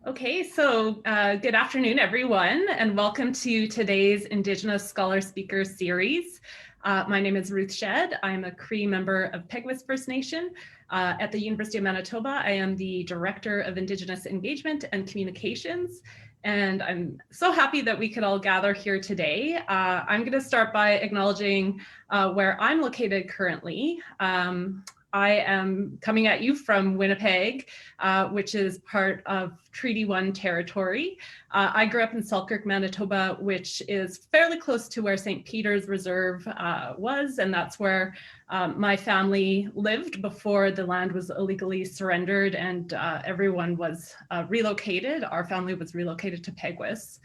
Okay, so good afternoon, everyone, and welcome to today's Indigenous Scholar Speaker Series. My name is Ruth Shedd. I'm a Cree member of Peguis First Nation. At the University of Manitoba, I am the Director of Indigenous Engagement and Communications, and I'm so happy that we could all gather here today. I'm going to start by acknowledging where I'm located currently. I am coming at you from Winnipeg, which is part of Treaty 1 territory. I grew up in Selkirk, Manitoba, which is fairly close to where St. Peter's Reserve was, and that's where my family lived before the land was illegally surrendered and everyone was relocated. Our family was relocated to Peguis.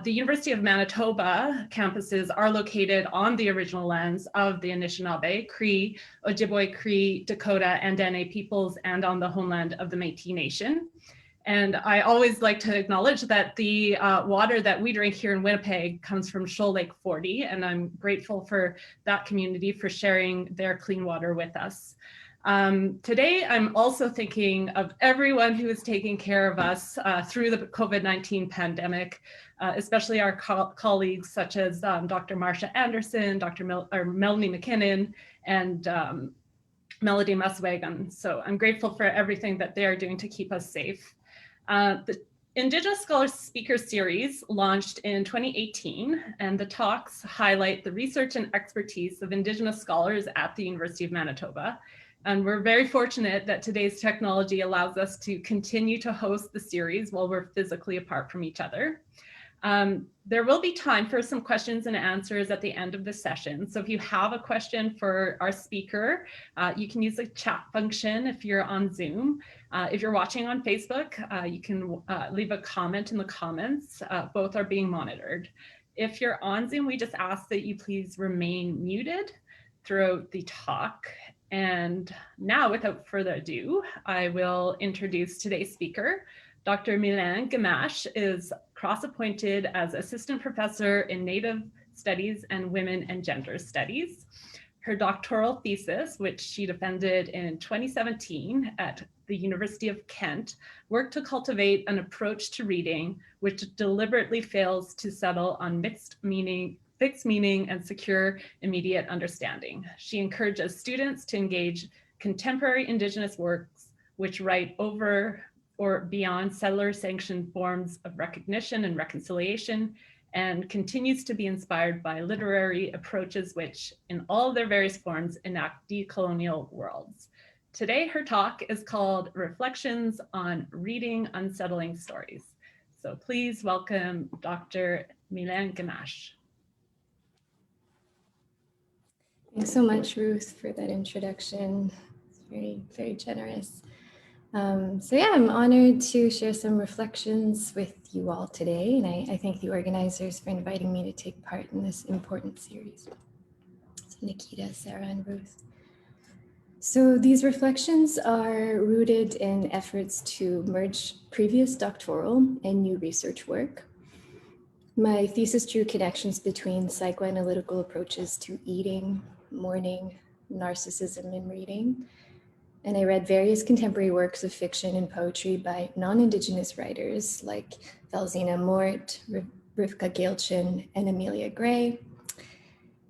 The University of Manitoba campuses are located on the original lands of the Anishinaabe, Cree, Ojibwe Cree, Dakota, and Dene peoples, and on the homeland of the Métis Nation. And I always like to acknowledge that the water that we drink here in Winnipeg comes from Shoal Lake 40, and I'm grateful for that community for sharing their clean water with us. Today, I'm also thinking of everyone who is taking care of us through the COVID-19 pandemic, especially our colleagues such as Dr. Marcia Anderson, Melanie McKinnon, and Melody Muswagon. So I'm grateful for everything that they are doing to keep us safe. The Indigenous Scholar Speaker Series launched in 2018, and the talks highlight the research and expertise of Indigenous scholars at the University of Manitoba. And we're very fortunate that today's technology allows us to continue to host the series while we're physically apart from each other. There will be time for some questions and answers at the end of the session. So if you have a question for our speaker, you can use the chat function if you're on Zoom. If you're watching on Facebook, you can leave a comment in the comments. Both are being monitored. If you're on Zoom, we just ask that you please remain muted throughout the talk. And now, without further ado, I will introduce today's speaker. Dr. Mylene Gamache is cross-appointed as Assistant Professor in Native Studies and Women and Gender Studies. Her doctoral thesis, which she defended in 2017 at the University of Kent, worked to cultivate an approach to reading which deliberately fails to settle on fixed meaning and secure immediate understanding. She encourages students to engage contemporary Indigenous works which write over or beyond settler-sanctioned forms of recognition and reconciliation, and continues to be inspired by literary approaches which, in all their various forms, enact decolonial worlds. Today, her talk is called Reflections on Reading Unsettling Stories. So please welcome Dr. Mylene Gamache. Thanks so much, Ruth, for that introduction. It's very, very generous. So yeah, I'm honored to share some reflections with you all today, and I thank the organizers for inviting me to take part in this important series. So Nikita, Sarah, and Ruth. So these reflections are rooted in efforts to merge previous doctoral and new research work. My thesis drew connections between psychoanalytical approaches to eating, mourning, narcissism, and reading. And I read various contemporary works of fiction and poetry by non-Indigenous writers like Valzina Mort, Rivka Gaelchin, and Amelia Gray.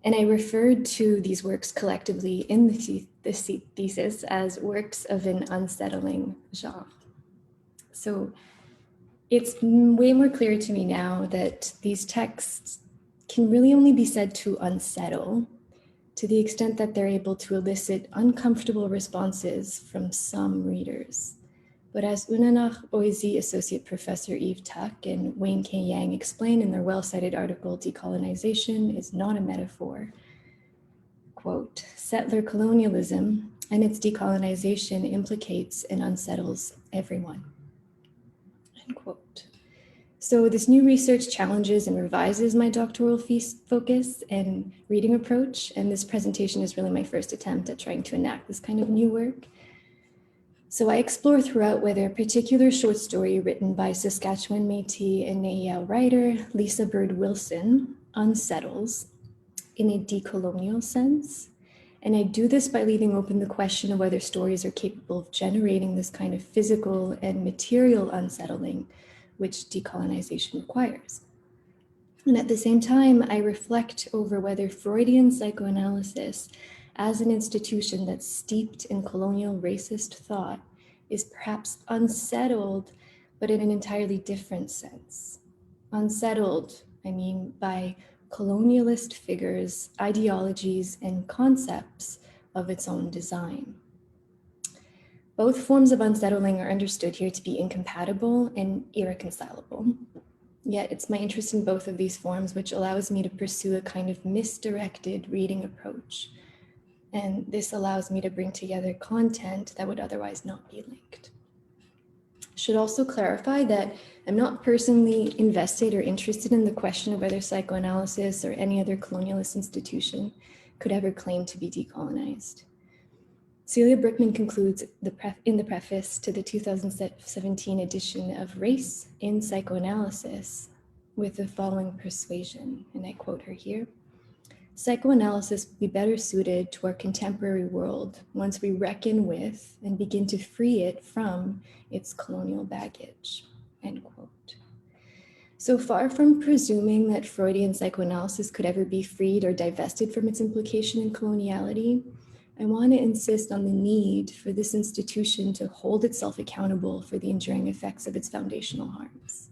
And I referred to these works collectively in the thesis as works of an unsettling genre. So it's way more clear to me now that these texts can really only be said to unsettle to the extent that they're able to elicit uncomfortable responses from some readers. But as Unanach Oizy Associate Professor Eve Tuck and Wayne K. Yang explain in their well-cited article, Decolonization is not a metaphor. Quote, settler colonialism and its decolonization implicates and unsettles everyone. End quote. So this new research challenges and revises my doctoral focus and reading approach, and this presentation is really my first attempt at trying to enact this kind of new work. So I explore throughout whether a particular short story written by Saskatchewan Métis and Neiyao writer Lisa Bird Wilson unsettles in a decolonial sense, And I do this by leaving open the question of whether stories are capable of generating this kind of physical and material unsettling, which decolonization requires. And at the same time, I reflect over whether Freudian psychoanalysis, as an institution that's steeped in colonial racist thought, is perhaps unsettled, but in an entirely different sense. Unsettled, I mean, by colonialist figures, ideologies, and concepts of its own design. Both forms of unsettling are understood here to be incompatible and irreconcilable. Yet it's my interest in both of these forms which allows me to pursue a kind of misdirected reading approach. And this allows me to bring together content that would otherwise not be linked. Should also clarify that I'm not personally invested or interested in the question of whether psychoanalysis or any other colonialist institution could ever claim to be decolonized. Celia Brickman concludes in the preface to the 2017 edition of Race in Psychoanalysis with the following persuasion, and I quote her here: "Psychoanalysis would be better suited to our contemporary world once we reckon with and begin to free it from its colonial baggage," end quote. So far from presuming that Freudian psychoanalysis could ever be freed or divested from its implication in coloniality, I want to insist on the need for this institution to hold itself accountable for the enduring effects of its foundational harms.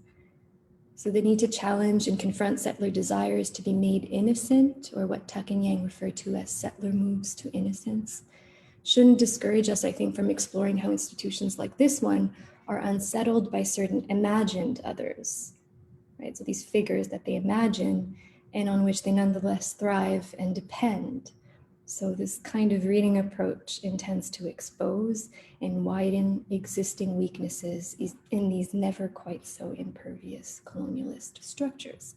So the need to challenge and confront settler desires to be made innocent, or what Tuck and Yang refer to as settler moves to innocence, shouldn't discourage us, I think, from exploring how institutions like this one are unsettled by certain imagined others, right? So these figures that they imagine and on which they nonetheless thrive and depend. So this kind of reading approach intends to expose and widen existing weaknesses in these never quite so impervious colonialist structures.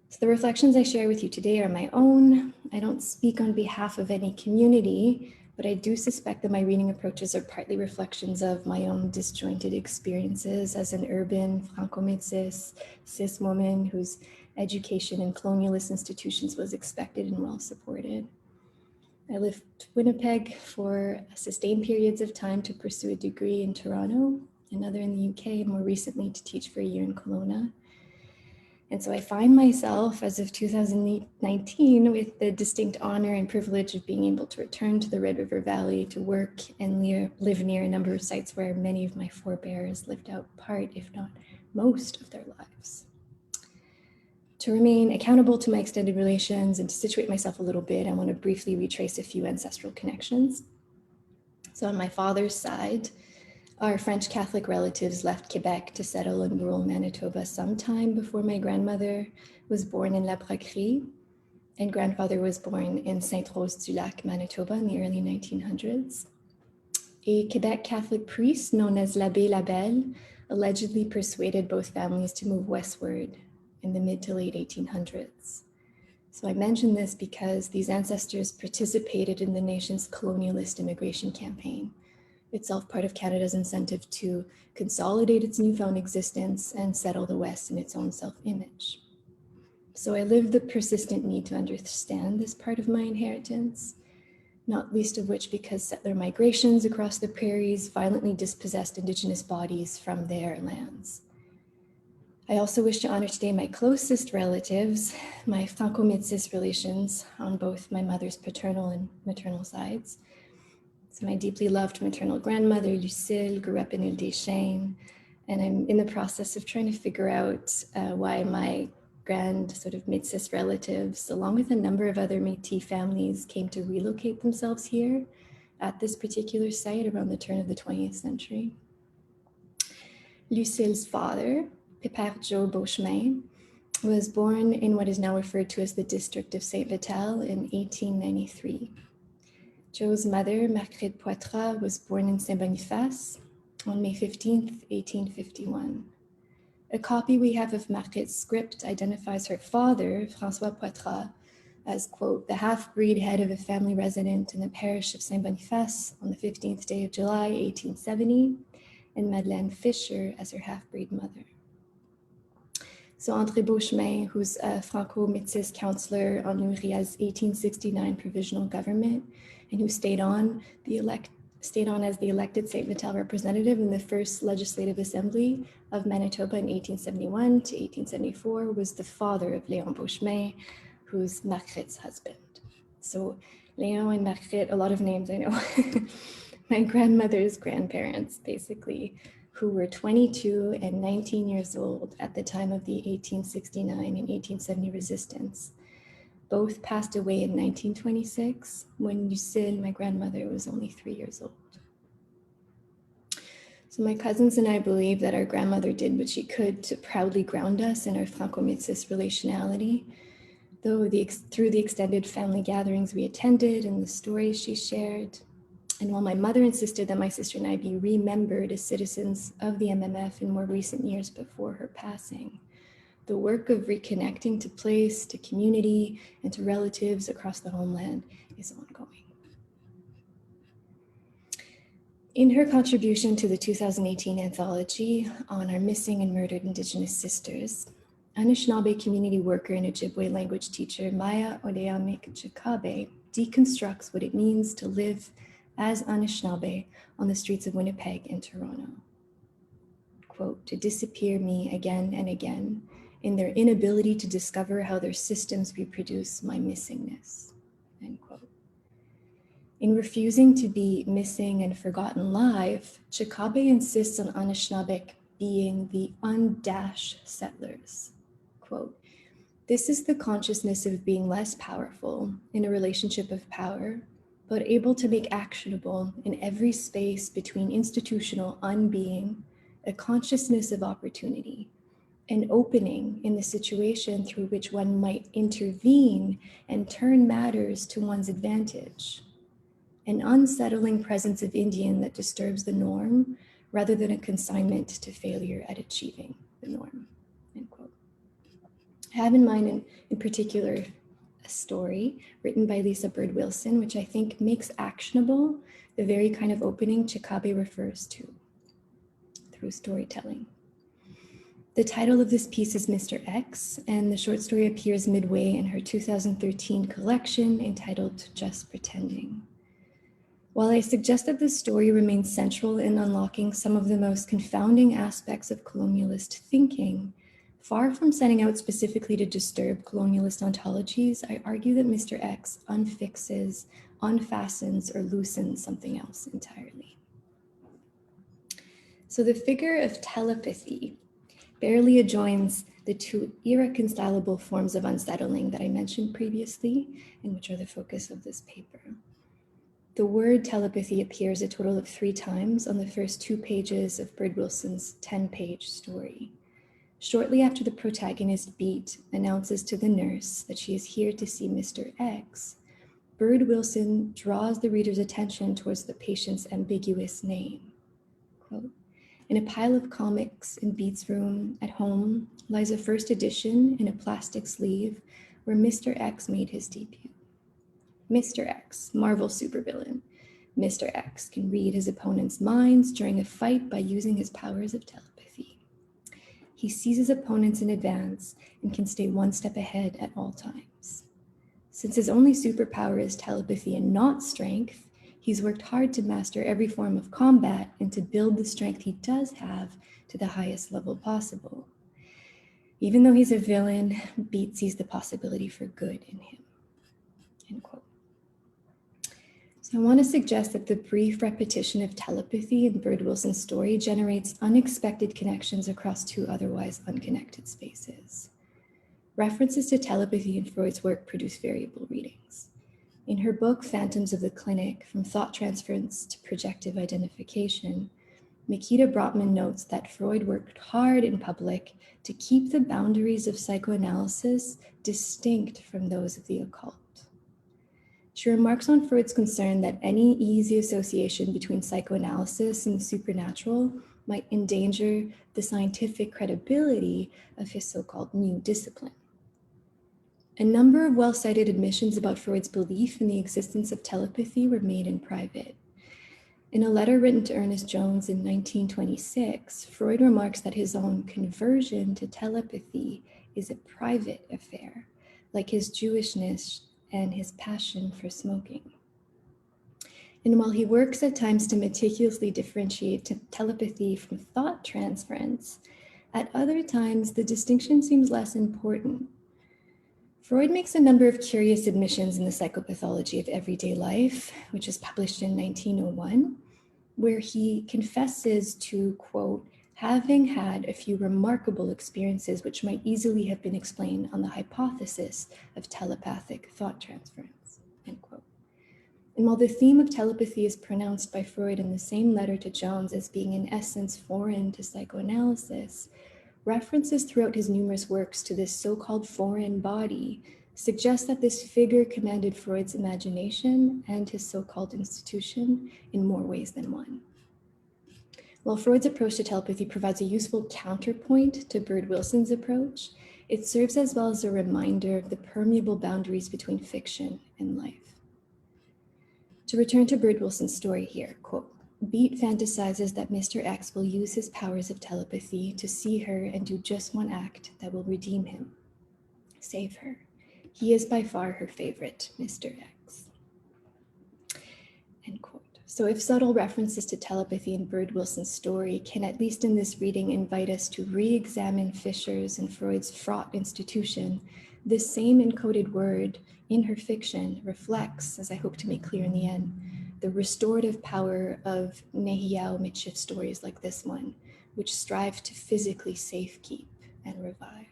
So the reflections I share with you today are my own. I don't speak on behalf of any community, but I do suspect that my reading approaches are partly reflections of my own disjointed experiences as an urban Franco-Métis cis woman whose education in colonialist institutions was expected and well supported. I lived in Winnipeg for sustained periods of time to pursue a degree in Toronto, another in the UK, and more recently to teach for a year in Kelowna. And so I find myself, as of 2019, with the distinct honor and privilege of being able to return to the Red River Valley to work and live near a number of sites where many of my forebears lived out part, if not most, of their lives. To remain accountable to my extended relations and to situate myself a little bit, I want to briefly retrace a few ancestral connections. So on my father's side, our French Catholic relatives left Quebec to settle in rural Manitoba sometime before my grandmother was born in La Braquerie, and grandfather was born in Sainte-Rose-du-Lac, Manitoba in the early 1900s. A Quebec Catholic priest known as l'Abbé Labelle allegedly persuaded both families to move westward in the mid to late 1800s. So I mention this because these ancestors participated in the nation's colonialist immigration campaign, itself part of Canada's incentive to consolidate its newfound existence and settle the West in its own self-image. So I live the persistent need to understand this part of my inheritance, not least of which because settler migrations across the prairies violently dispossessed Indigenous bodies from their lands. I also wish to honor today my closest relatives, my Franco-Métis relations on both my mother's paternal and maternal sides. So my deeply loved maternal grandmother, Lucille, grew up in Ile-des-Chênes, and I'm in the process of trying to figure out why my grand sort of Métis relatives, along with a number of other Métis families, came to relocate themselves here at this particular site around the turn of the 20th century. Lucille's father, Pépère Joe Beauchemin, was born in what is now referred to as the district of Saint-Vital in 1893. Joe's mother, Marguerite Poitras, was born in Saint-Boniface on May 15th, 1851. A copy we have of Marguerite's script identifies her father, François Poitras, as, quote, the half-breed head of a family resident in the parish of Saint-Boniface on the 15th day of July, 1870, and Madeleine Fisher as her half-breed mother. So André Beauchemin, who's a Franco-Métis counselor on Uria's 1869 provisional government, and who stayed on as the elected St. Vital representative in the first Legislative Assembly of Manitoba in 1871 to 1874, was the father of Léon Beauchemin, who's Marguerite's husband. So Léon and Marguerite, a lot of names I know. My grandmother's grandparents, basically, who were 22 and 19 years old at the time of the 1869 and 1870 resistance. Both passed away in 1926 when Lucille, my grandmother, was only 3 years old. So my cousins and I believe that our grandmother did what she could to proudly ground us in our Franco-Métis relationality, though through the extended family gatherings we attended and the stories she shared. And while my mother insisted that my sister and I be remembered as citizens of the MMF in more recent years before her passing, the work of reconnecting to place, to community, and to relatives across the homeland is ongoing. In her contribution to the 2018 anthology on our missing and murdered Indigenous sisters, Anishinaabe community worker and Ojibwe language teacher Maya Odeamik Chikabe deconstructs what it means to live as Anishinaabe on the streets of Winnipeg and Toronto. Quote, to disappear me again and again in their inability to discover how their systems reproduce my missingness, end quote. In refusing to be missing and forgotten live, Chikabe insists on Anishinaabe being the undash settlers. Quote, this is the consciousness of being less powerful in a relationship of power, but able to make actionable in every space between institutional unbeing, a consciousness of opportunity, an opening in the situation through which one might intervene and turn matters to one's advantage, an unsettling presence of Indian that disturbs the norm rather than a consignment to failure at achieving the norm, end quote. I have in mind in particular a story written by Lisa Bird Wilson, which I think makes actionable the very kind of opening Chikabe refers to through storytelling. The title of this piece is Mr. X, and the short story appears midway in her 2013 collection entitled Just Pretending. While I suggest that this story remains central in unlocking some of the most confounding aspects of colonialist thinking, far from setting out specifically to disturb colonialist ontologies, I argue that Mr. X unfixes, unfastens, or loosens something else entirely. So the figure of telepathy barely adjoins the two irreconcilable forms of unsettling that I mentioned previously, and which are the focus of this paper. The word telepathy appears a total of 3 times on the first 2 pages of Bird Wilson's 10-page story. Shortly after the protagonist, Beat, announces to the nurse that she is here to see Mr. X, Bird Wilson draws the reader's attention towards the patient's ambiguous name. Quote, in a pile of comics in Beat's room at home lies a first edition in a plastic sleeve where Mr. X made his debut. Mr. X, Marvel supervillain. Mr. X can read his opponent's minds during a fight by using his powers of telepathy. He sees his opponents in advance and can stay 1 step ahead at all times. Since his only superpower is telepathy and not strength, he's worked hard to master every form of combat and to build the strength he does have to the highest level possible. Even though he's a villain, Beat sees the possibility for good in him, end quote. So I want to suggest that the brief repetition of telepathy in Bird Wilson's story generates unexpected connections across 2 otherwise unconnected spaces. References to telepathy in Freud's work produce variable readings. In her book, Phantoms of the Clinic, From Thought Transference to Projective Identification, Mikita Brotman notes that Freud worked hard in public to keep the boundaries of psychoanalysis distinct from those of the occult. She remarks on Freud's concern that any easy association between psychoanalysis and the supernatural might endanger the scientific credibility of his so-called new discipline. A number of well-cited admissions about Freud's belief in the existence of telepathy were made in private. In a letter written to Ernest Jones in 1926, Freud remarks that his own conversion to telepathy is a private affair, like his Jewishness and his passion for smoking. And while he works at times to meticulously differentiate telepathy from thought transference, at other times the distinction seems less important. Freud makes a number of curious admissions in the Psychopathology of Everyday Life, which was published in 1901, where he confesses to, quote, having had a few remarkable experiences which might easily have been explained on the hypothesis of telepathic thought transference, end quote. And while the theme of telepathy is pronounced by Freud in the same letter to Jones as being in essence foreign to psychoanalysis, references throughout his numerous works to this so-called foreign body suggest that this figure commanded Freud's imagination and his so-called institution in more ways than one. While Freud's approach to telepathy provides a useful counterpoint to Bird Wilson's approach, it serves as well as a reminder of the permeable boundaries between fiction and life. To return to Bird Wilson's story here, quote, Beat fantasizes that Mr. X will use his powers of telepathy to see her and do just one act that will redeem him. Save her. He is by far her favorite, Mr. X. End quote. So if subtle references to telepathy in Bird Wilson's story can, at least in this reading, invite us to re-examine Fisher's and Freud's fraught institution, this same encoded word in her fiction reflects, as I hope to make clear in the end, the restorative power of Nehiyahu Mitchif stories like this one, which strive to physically safekeep and revive.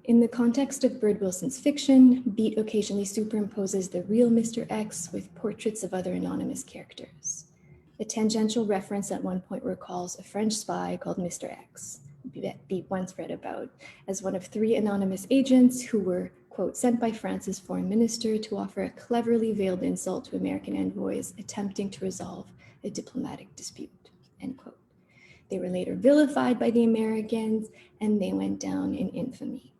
In the context of Bird Wilson's fiction, Beat occasionally superimposes the real Mr. X with portraits of other anonymous characters. A tangential reference at one point recalls a French spy called Mr. X, that Beat once read about, as one of 3 anonymous agents who were, quote, sent by France's foreign minister to offer a cleverly veiled insult to American envoys attempting to resolve a diplomatic dispute, end quote. They were later vilified by the Americans and they went down in infamy.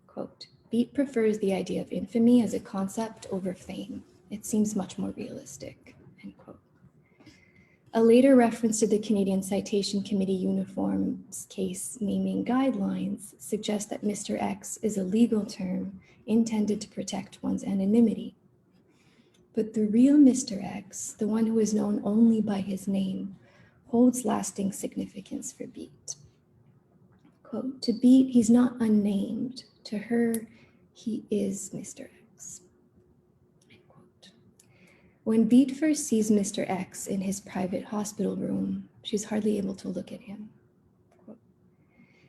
Quote, Beat prefers the idea of infamy as a concept over fame. It seems much more realistic, end quote. A later reference to the Canadian Citation Committee uniforms case naming guidelines suggests that Mr. X is a legal term intended to protect one's anonymity. But the real Mr. X, the one who is known only by his name, holds lasting significance for Beat. Quote, to Beat, he's not unnamed. To her, he is Mr. X. When Beat first sees Mr. X in his private hospital room, she's hardly able to look at him. Quote,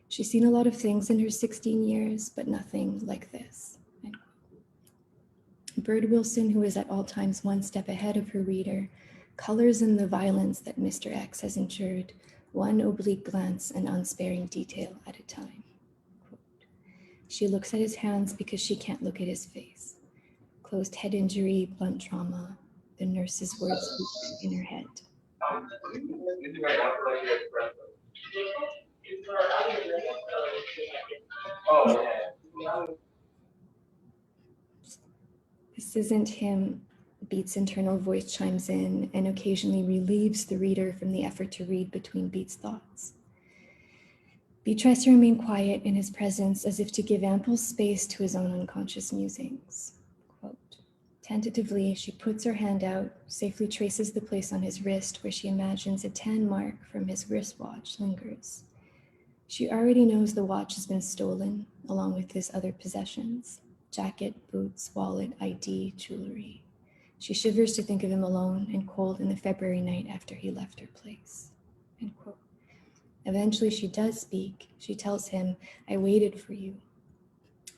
she's seen a lot of things in her 16 years, but nothing like this. End quote. Bird Wilson, who is at all times one step ahead of her reader, colors in the violence that Mr. X has endured, one oblique glance and unsparing detail at a time. Quote, she looks at his hands because she can't look at his face. Closed head injury, blunt trauma, the nurse's words in her head. This isn't him. Beat's internal voice chimes in and occasionally relieves the reader from the effort to read between Beat's thoughts. Beat tries to remain quiet in his presence as if to give ample space to his own unconscious musings. Quote, tentatively, she puts her hand out, safely traces the place on his wrist where she imagines a tan mark from his wristwatch lingers. She already knows the watch has been stolen, along with his other possessions, jacket, boots, wallet, ID, jewelry. She shivers to think of him alone and cold in the February night after he left her place. End quote. Eventually she does speak. She tells him, I waited for you.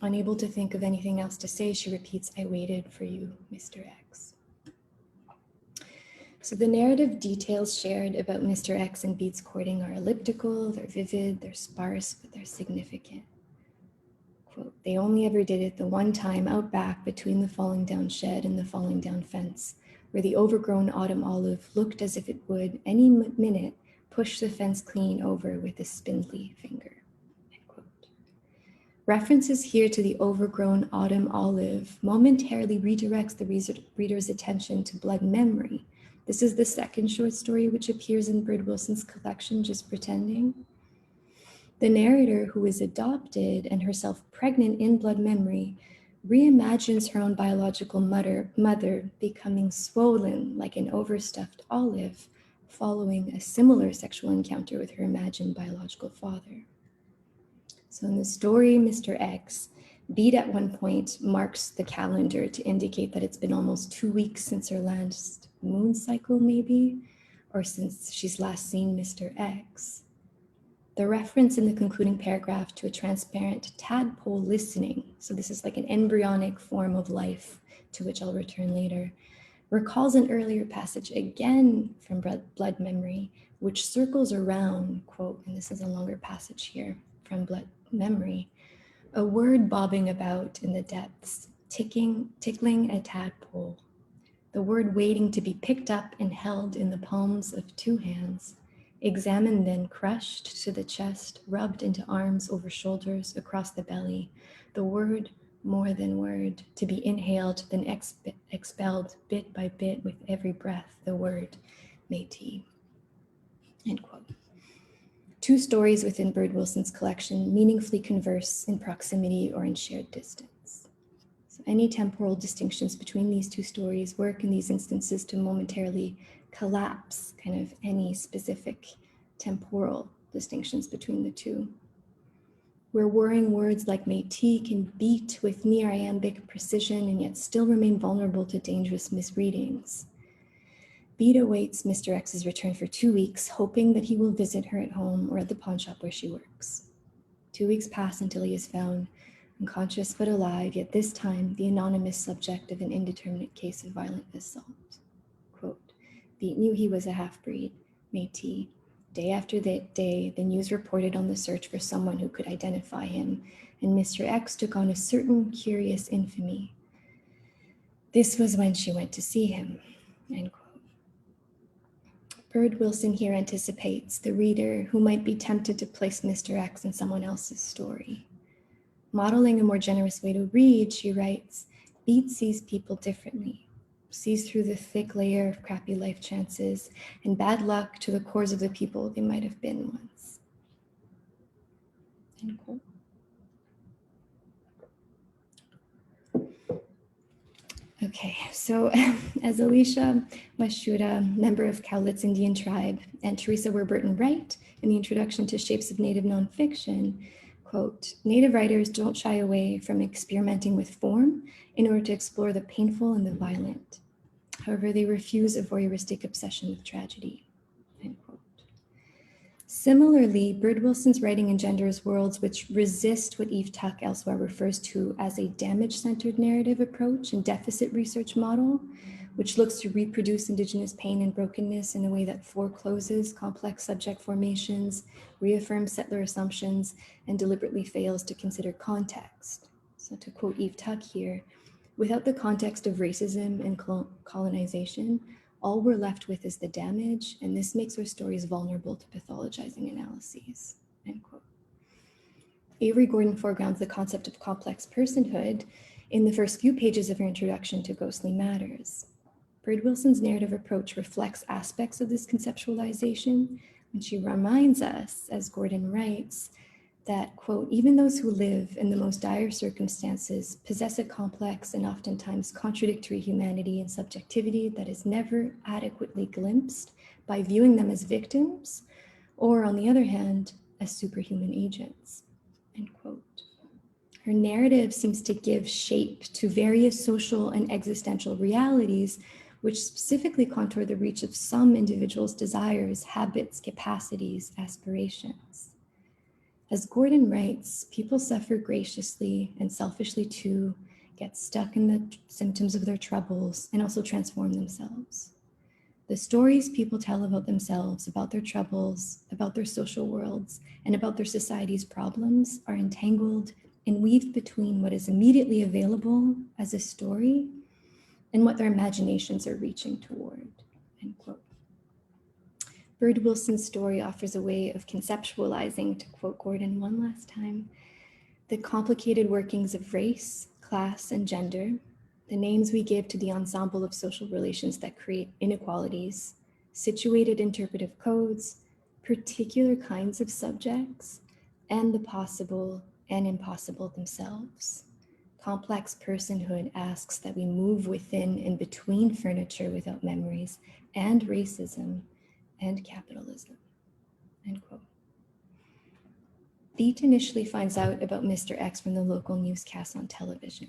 Unable to think of anything else to say, she repeats, I waited for you, Mr. X. So the narrative details shared about Mr. X and Beat's courting are elliptical, they're vivid, they're sparse, but they're significant. Quote, they only ever did it the one time out back between the falling down shed and the falling down fence, where the overgrown autumn olive looked as if it would, any minute, push the fence clean over with a spindly finger. End quote. References here to the overgrown autumn olive momentarily redirects the reader's attention to blood memory. This is the second short story which appears in Bird Wilson's collection, Just Pretending. The narrator, who is adopted and herself pregnant in blood memory, reimagines her own biological mother becoming swollen like an overstuffed olive following a similar sexual encounter with her imagined biological father. So in the story, Mr. X, beat at one point marks the calendar to indicate that it's been almost 2 weeks since her last moon cycle, maybe, or since she's last seen Mr. X. The reference in the concluding paragraph to a transparent tadpole listening, so this is like an embryonic form of life to which I'll return later, recalls an earlier passage again from blood memory, which circles around, quote, and this is a longer passage here from blood memory, a word bobbing about in the depths, tickling a tadpole, the word waiting to be picked up and held in the palms of 2 hands, examined then crushed to the chest, rubbed into arms over shoulders, across the belly, the word more than word, to be inhaled, then expelled bit by bit with every breath, the word Métis, end quote. 2 stories within Bird Wilson's collection meaningfully converse in proximity or in shared distance. So any temporal distinctions between these 2 stories work in these instances to momentarily collapse kind of any specific temporal distinctions between the 2. Where whirring words like Métis can beat with near iambic precision and yet still remain vulnerable to dangerous misreadings. Beat awaits Mr. X's return for 2 weeks, hoping that he will visit her at home or at the pawn shop where she works. 2 weeks pass until he is found, unconscious but alive, yet this time the anonymous subject of an indeterminate case of violent assault. Quote, Beat knew he was a half-breed, Métis. Day after day, the news reported on the search for someone who could identify him, and Mr. X took on a certain curious infamy. This was when she went to see him, end quote. Bird Wilson here anticipates the reader who might be tempted to place Mr. X in someone else's story. Modeling a more generous way to read, she writes, Beat sees people differently, sees through the thick layer of crappy life chances and bad luck to the cores of the people they might have been once. End quote. Okay, so as Alicia Washura, member of Cowlitz Indian tribe, and Teresa Warburton Wright in the introduction to Shapes of Native Nonfiction, quote, Native writers don't shy away from experimenting with form in order to explore the painful and the violent. However, they refuse a voyeuristic obsession with tragedy, end quote. Similarly, Bird Wilson's writing engenders worlds which resist what Eve Tuck elsewhere refers to as a damage-centered narrative approach and deficit research model, which looks to reproduce Indigenous pain and brokenness in a way that forecloses complex subject formations, reaffirms settler assumptions, and deliberately fails to consider context. So to quote Eve Tuck here, without the context of racism and colonization, all we're left with is the damage, and this makes our stories vulnerable to pathologizing analyses, end quote. Avery Gordon foregrounds the concept of complex personhood in the first few pages of her introduction to Ghostly Matters. Bird Wilson's narrative approach reflects aspects of this conceptualization when she reminds us, as Gordon writes, that, quote, even those who live in the most dire circumstances possess a complex and oftentimes contradictory humanity and subjectivity that is never adequately glimpsed by viewing them as victims, or on the other hand, as superhuman agents, end quote. Her narrative seems to give shape to various social and existential realities which specifically contour the reach of some individuals' desires, habits, capacities, aspirations. As Gordon writes, people suffer graciously and selfishly too, get stuck in the symptoms of their troubles, and also transform themselves. The stories people tell about themselves, about their troubles, about their social worlds, and about their society's problems are entangled and weaved between what is immediately available as a story and what their imaginations are reaching toward, end quote. Bird Wilson's story offers a way of conceptualizing, to quote Gordon one last time, the complicated workings of race, class, and gender, the names we give to the ensemble of social relations that create inequalities, situated interpretive codes, particular kinds of subjects, and the possible and impossible themselves. Complex personhood asks that we move within and between furniture without memories and racism and capitalism, end quote. Beat initially finds out about Mr. X from the local newscast on television.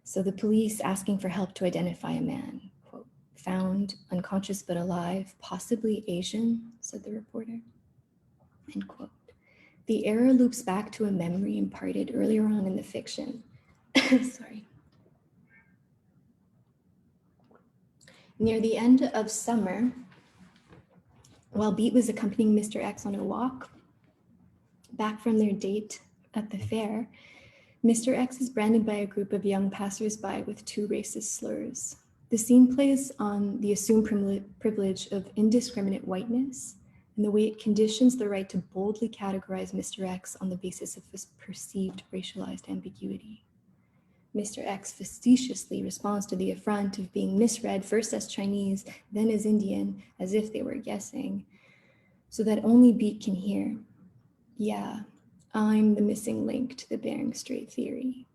So the police asking for help to identify a man, quote, found unconscious but alive, possibly Asian, said the reporter, end quote. The error loops back to a memory imparted earlier on in the fiction. Sorry. Near the end of summer, while Beat was accompanying Mr. X on a walk back from their date at the fair, Mr. X is branded by a group of young passersby with 2 racist slurs. The scene plays on the assumed privilege of indiscriminate whiteness and the way it conditions the right to boldly categorize Mr. X on the basis of his perceived racialized ambiguity. Mr. X facetiously responds to the affront of being misread first as Chinese, then as Indian, as if they were guessing, so that only Beat can hear, yeah, I'm the missing link to the Bering Strait theory.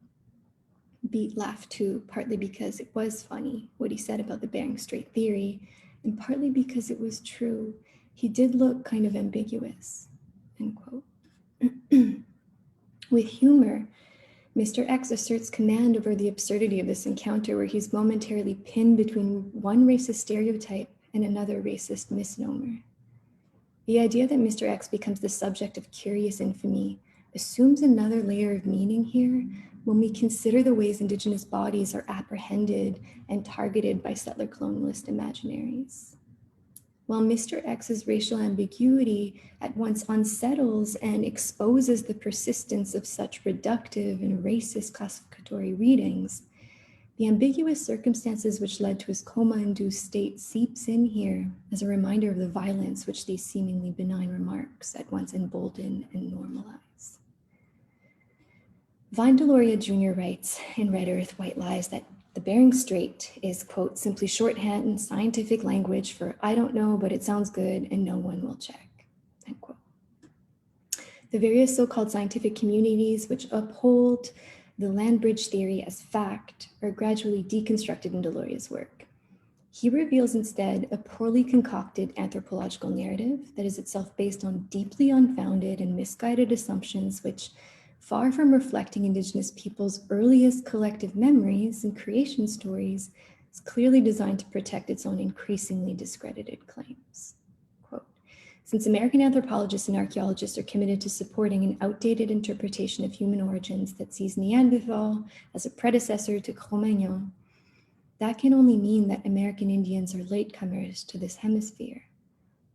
Beat laughed too, partly because it was funny what he said about the Bering Strait theory, and partly because it was true. He did look kind of ambiguous, end quote. With humor, Mr. X asserts command over the absurdity of this encounter where he's momentarily pinned between one racist stereotype and another racist misnomer. The idea that Mr. X becomes the subject of curious infamy assumes another layer of meaning here when we consider the ways Indigenous bodies are apprehended and targeted by settler colonialist imaginaries. While Mr. X's racial ambiguity at once unsettles and exposes the persistence of such reductive and racist classificatory readings, the ambiguous circumstances which led to his coma-induced state seeps in here as a reminder of the violence which these seemingly benign remarks at once embolden and normalize. Vine Deloria Jr. writes in Red Earth, White Lies that the Bering Strait is, quote, simply shorthand and scientific language for I don't know, but it sounds good and no one will check, end quote. The various so-called scientific communities which uphold the land bridge theory as fact are gradually deconstructed in Deloria's work. He reveals instead a poorly concocted anthropological narrative that is itself based on deeply unfounded and misguided assumptions which, far from reflecting Indigenous peoples' earliest collective memories and creation stories, is clearly designed to protect its own increasingly discredited claims. Quote, since American anthropologists and archaeologists are committed to supporting an outdated interpretation of human origins that sees Neanderthal as a predecessor to Cro-Magnon, that can only mean that American Indians are latecomers to this hemisphere,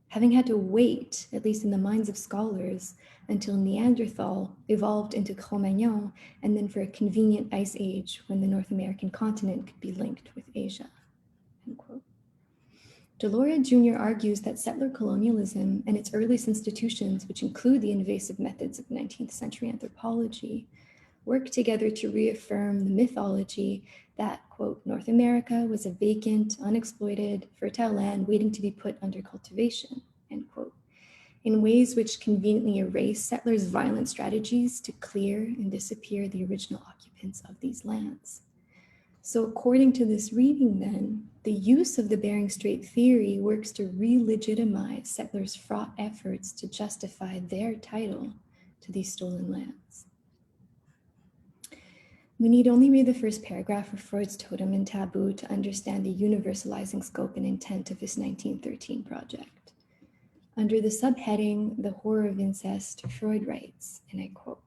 having had to wait, at least in the minds of scholars, until Neanderthal evolved into Cro-Magnon, and then for a convenient ice age when the North American continent could be linked with Asia, end quote. Deloria Jr. argues that settler colonialism and its earliest institutions, which include the invasive methods of 19th century anthropology, work together to reaffirm the mythology that, quote, North America was a vacant, unexploited, fertile land waiting to be put under cultivation, end quote, in ways which conveniently erase settlers' violent strategies to clear and disappear the original occupants of these lands. So according to this reading then, the use of the Bering Strait theory works to re-legitimize settlers' fraught efforts to justify their title to these stolen lands. We need only read the first paragraph of Freud's Totem and Taboo to understand the universalizing scope and intent of his 1913 project. Under the subheading, The Horror of Incest, Freud writes, and I quote,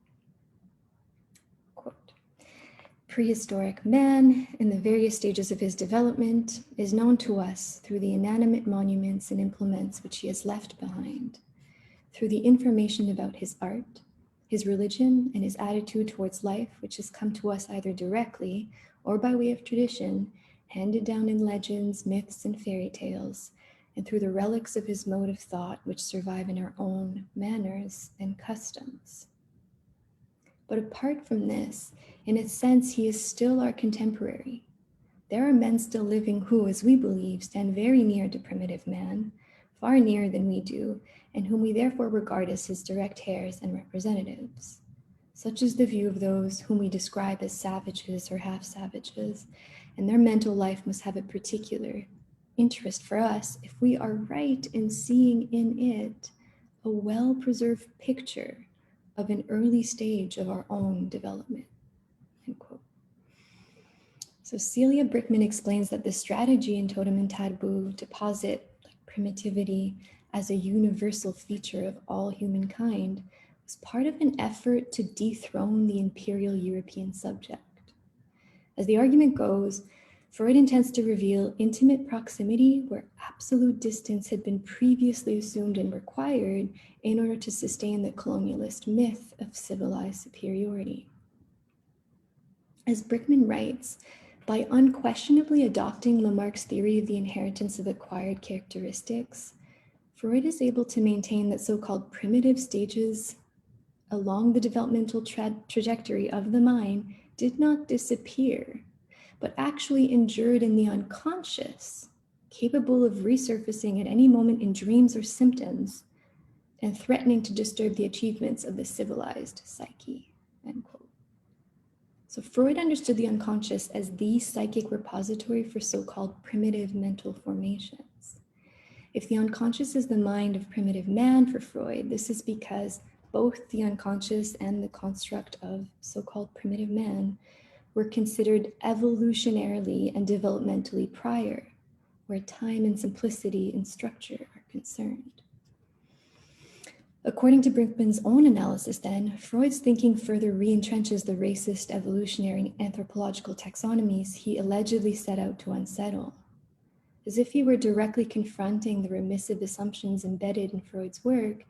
prehistoric man, in the various stages of his development, is known to us through the inanimate monuments and implements which he has left behind, through the information about his art, his religion, and his attitude towards life, which has come to us either directly or by way of tradition, handed down in legends, myths, and fairy tales, and through the relics of his mode of thought, which survive in our own manners and customs. But apart from this, in a sense, he is still our contemporary. There are men still living who, as we believe, stand very near to primitive man, far nearer than we do, and whom we therefore regard as his direct heirs and representatives. Such is the view of those whom we describe as savages or half-savages, and their mental life must have a particular interest for us if we are right in seeing in it a well-preserved picture of an early stage of our own development, end quote. So Celia Brickman explains that the strategy in Totem and Taboo to posit primitivity as a universal feature of all humankind was part of an effort to dethrone the imperial European subject. As the argument goes, Freud intends to reveal intimate proximity where absolute distance had been previously assumed and required in order to sustain the colonialist myth of civilized superiority. As Brickman writes, by unquestionably adopting Lamarck's theory of the inheritance of acquired characteristics, Freud is able to maintain that so-called primitive stages along the developmental trajectory of the mind did not disappear, but actually endured in the unconscious, capable of resurfacing at any moment in dreams or symptoms, and threatening to disturb the achievements of the civilized psyche, end quote. So Freud understood the unconscious as the psychic repository for so-called primitive mental formations. If the unconscious is the mind of primitive man for Freud, this is because both the unconscious and the construct of so-called primitive man were considered evolutionarily and developmentally prior, where time and simplicity and structure are concerned. According to Brinkman's own analysis then, Freud's thinking further re-entrenches the racist evolutionary anthropological taxonomies he allegedly set out to unsettle. As if he were directly confronting the remissive assumptions embedded in Freud's work,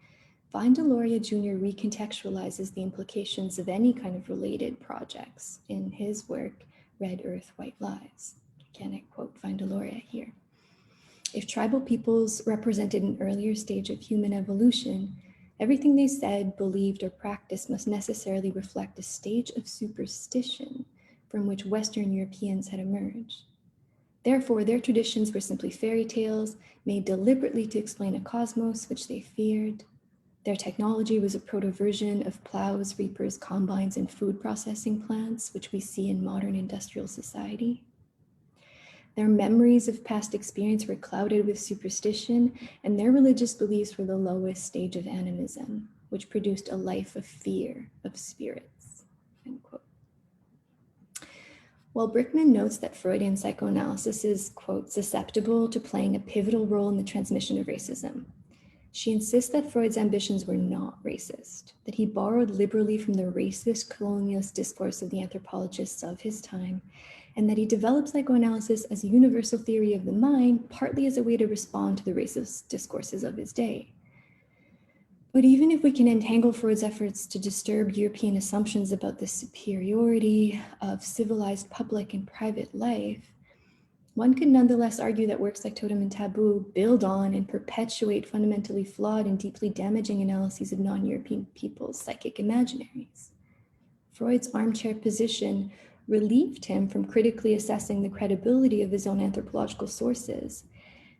Vine Deloria Jr. recontextualizes the implications of any kind of related projects in his work, Red Earth, White Lies. Again, I quote Vine Deloria here. If tribal peoples represented an earlier stage of human evolution, everything they said, believed, or practiced must necessarily reflect a stage of superstition from which Western Europeans had emerged. Therefore, their traditions were simply fairy tales made deliberately to explain a cosmos which they feared. Their technology was a proto-version of plows, reapers, combines, and food processing plants, which we see in modern industrial society. Their memories of past experience were clouded with superstition, and their religious beliefs were the lowest stage of animism, which produced a life of fear of spirits, end quote. While Brickman notes that Freudian psychoanalysis is, quote, susceptible to playing a pivotal role in the transmission of racism, she insists that Freud's ambitions were not racist, that he borrowed liberally from the racist colonialist discourse of the anthropologists of his time, and that he developed psychoanalysis as a universal theory of the mind, partly as a way to respond to the racist discourses of his day. But even if we can entangle Freud's efforts to disturb European assumptions about the superiority of civilized public and private life, one could nonetheless argue that works like Totem and Taboo build on and perpetuate fundamentally flawed and deeply damaging analyses of non-European people's psychic imaginaries. Freud's armchair position relieved him from critically assessing the credibility of his own anthropological sources,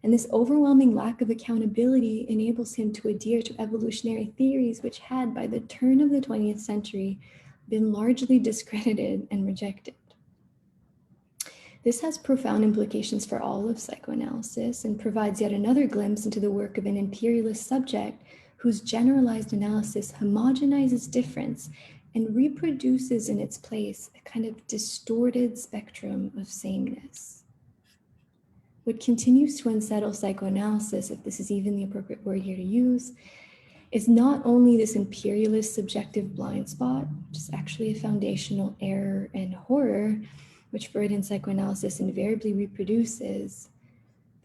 and this overwhelming lack of accountability enables him to adhere to evolutionary theories which had, by the turn of the 20th century, been largely discredited and rejected. This has profound implications for all of psychoanalysis and provides yet another glimpse into the work of an imperialist subject whose generalized analysis homogenizes difference and reproduces in its place a kind of distorted spectrum of sameness. What continues to unsettle psychoanalysis, if this is even the appropriate word here to use, is not only this imperialist subjective blind spot, which is actually a foundational error and horror, which Freudian psychoanalysis invariably reproduces,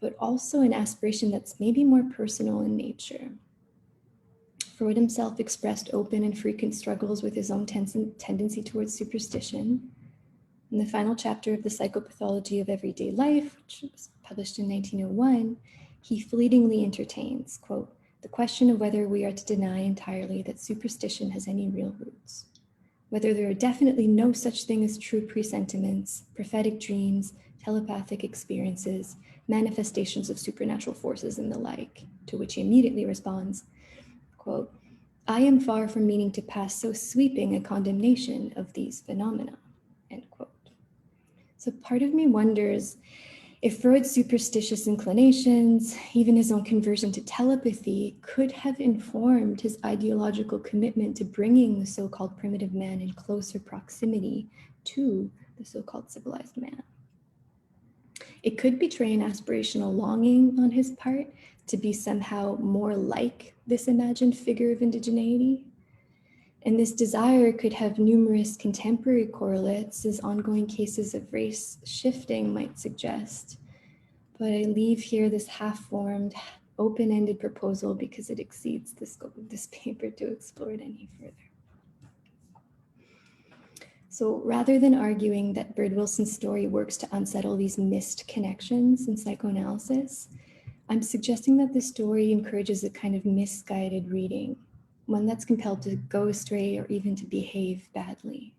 but also an aspiration that's maybe more personal in nature. Freud himself expressed open and frequent struggles with his own tendency towards superstition. In the final chapter of The Psychopathology of Everyday Life, which was published in 1901, he fleetingly entertains, quote, the question of whether we are to deny entirely that superstition has any real roots. whether there are definitely no such thing as true presentiments, prophetic dreams, telepathic experiences, manifestations of supernatural forces and the like, to which he immediately responds, quote, I am far from meaning to pass so sweeping a condemnation of these phenomena, end quote. So part of me wonders if Freud's superstitious inclinations, even his own conversion to telepathy, could have informed his ideological commitment to bringing the so-called primitive man in closer proximity to the so-called civilized man. It could betray an aspirational longing on his part to be somehow more like this imagined figure of indigeneity. And this desire could have numerous contemporary correlates, as ongoing cases of race shifting might suggest. But I leave here this half-formed, open-ended proposal because it exceeds the scope of this paper to explore it any further. So rather than arguing that Bird Wilson's story works to unsettle these missed connections in psychoanalysis, I'm suggesting that the story encourages a kind of misguided reading, one that's compelled to go astray or even to behave badly.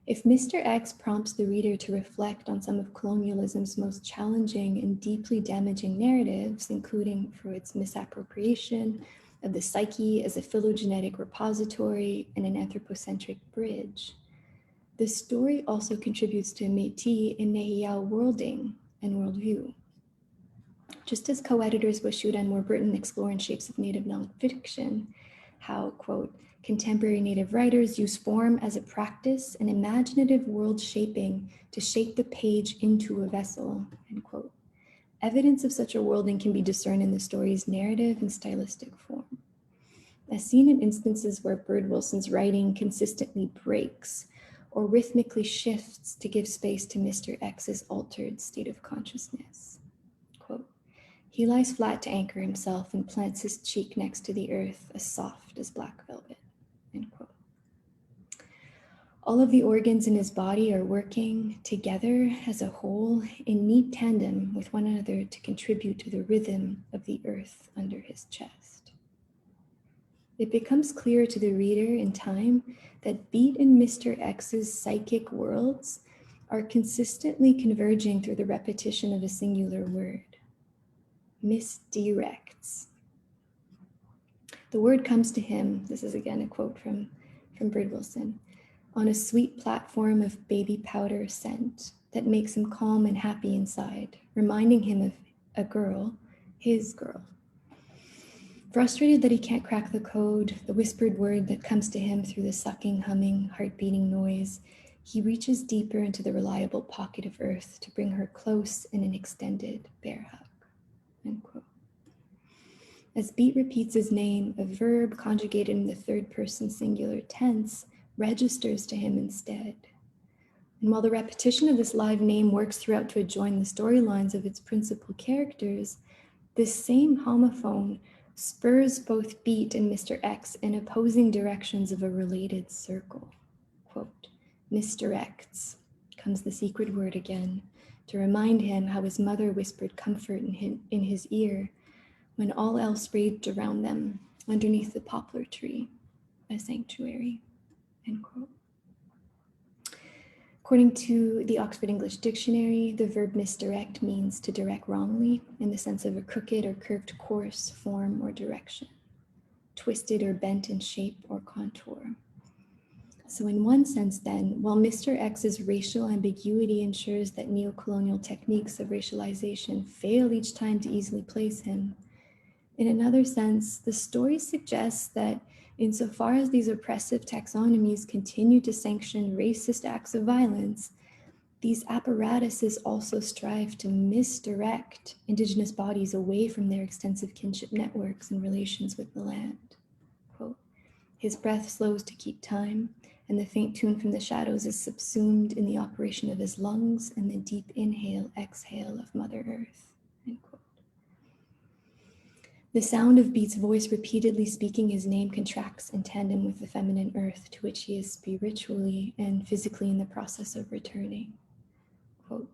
If Mr. X prompts the reader to reflect on some of colonialism's most challenging and deeply damaging narratives, including Freud's misappropriation of the psyche as a phylogenetic repository and an anthropocentric bridge, the story also contributes to a Métis and Nehiyaw worlding and worldview. Just as co-editors Washuda and Warburton explore in Shapes of Native Nonfiction how, quote, contemporary Native writers use form as a practice and imaginative world shaping to shape the page into a vessel, end quote. Evidence of such a worlding can be discerned in the story's narrative and stylistic form, as seen in instances where Bird Wilson's writing consistently breaks or rhythmically shifts to give space to Mr. X's altered state of consciousness. Quote, he lies flat to anchor himself and plants his cheek next to the earth as soft as black velvet, end quote. All of the organs in his body are working together as a whole in neat tandem with one another to contribute to the rhythm of the earth under his chest. It becomes clear to the reader in time that Beat and Mr. X's psychic worlds are consistently converging through the repetition of a singular word, misdirects. The word comes to him, this is again a quote from Bird Wilson, on a sweet platform of baby powder scent that makes him calm and happy inside, reminding him of a girl, his girl. Frustrated that he can't crack the code, the whispered word that comes to him through the sucking, humming, heart-beating noise, he reaches deeper into the reliable pocket of earth to bring her close in an extended bear hug, end quote. As Beat repeats his name, a verb conjugated in the third person singular tense registers to him instead. And while the repetition of this live name works throughout to adjoin the storylines of its principal characters, this same homophone spurs both Beat and Mr. X in opposing directions of a related circle. Quote, misdirects, comes the secret word again, to remind him how his mother whispered comfort in his ear when all else raged around them underneath the poplar tree, a sanctuary, end quote. According to the Oxford English Dictionary, the verb misdirect means to direct wrongly in the sense of a crooked or curved course, form, or direction, twisted or bent in shape or contour. So in one sense then, while Mr. X's racial ambiguity ensures that neocolonial techniques of racialization fail each time to easily place him, in another sense, the story suggests that insofar as these oppressive taxonomies continue to sanction racist acts of violence, these apparatuses also strive to misdirect Indigenous bodies away from their extensive kinship networks and relations with the land. Quote, his breath slows to keep time, and the faint tune from the shadows is subsumed in the operation of his lungs and the deep inhale, exhale of Mother Earth, end quote. The sound of Beat's voice repeatedly speaking his name contracts in tandem with the feminine earth to which he is spiritually and physically in the process of returning. Quote,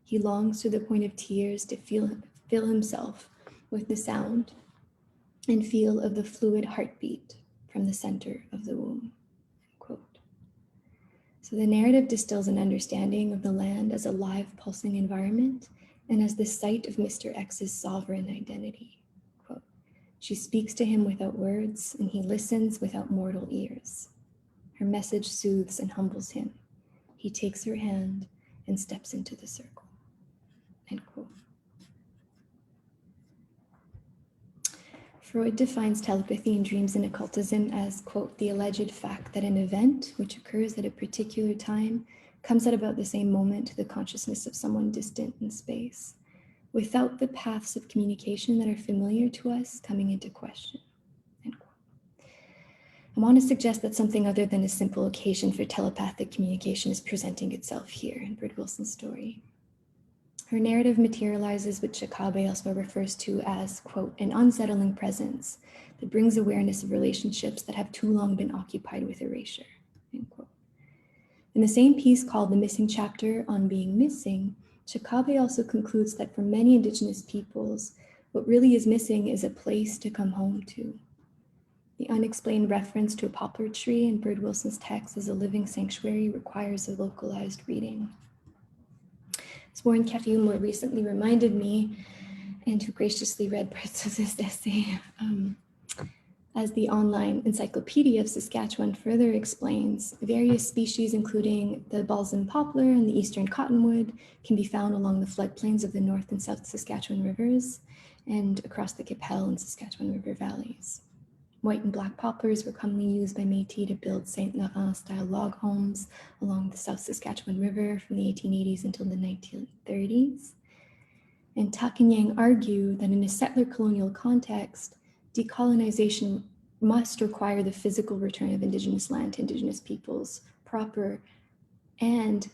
he longs to the point of tears to fill himself with the sound and feel of the fluid heartbeat from the center of the womb, quote. So the narrative distills an understanding of the land as a live, pulsing environment and as the site of Mr. X's sovereign identity. Quote, she speaks to him without words, and he listens without mortal ears. Her message soothes and humbles him. He takes her hand and steps into the circle. End quote. Freud defines telepathy in dreams and occultism as, quote, the alleged fact that an event which occurs at a particular time comes at about the same moment to the consciousness of someone distant in space, without the paths of communication that are familiar to us coming into question. End quote. I want to suggest that something other than a simple occasion for telepathic communication is presenting itself here in Bird Wilson's story. Her narrative materializes what Chakabe elsewhere refers to as, quote, an unsettling presence that brings awareness of relationships that have too long been occupied with erasure, end quote. In the same piece called The Missing Chapter on Being Missing, Chakabe also concludes that for many Indigenous peoples, what really is missing is a place to come home to. The unexplained reference to a poplar tree in Bird Wilson's text as a living sanctuary requires a localized reading. As Warren Cafiou more recently reminded me, and who graciously read parts of this essay, as the online Encyclopedia of Saskatchewan further explains, various species, including the balsam poplar and the eastern cottonwood, can be found along the floodplains of the North and South Saskatchewan rivers and across the Qu'Appelle and Saskatchewan River valleys. White and black poplars were commonly used by Métis to build St. Laurent-style log homes along the South Saskatchewan River from the 1880s until the 1930s. And Tak and Yang argue that in a settler colonial context, decolonization must require the physical return of Indigenous land to Indigenous peoples proper, and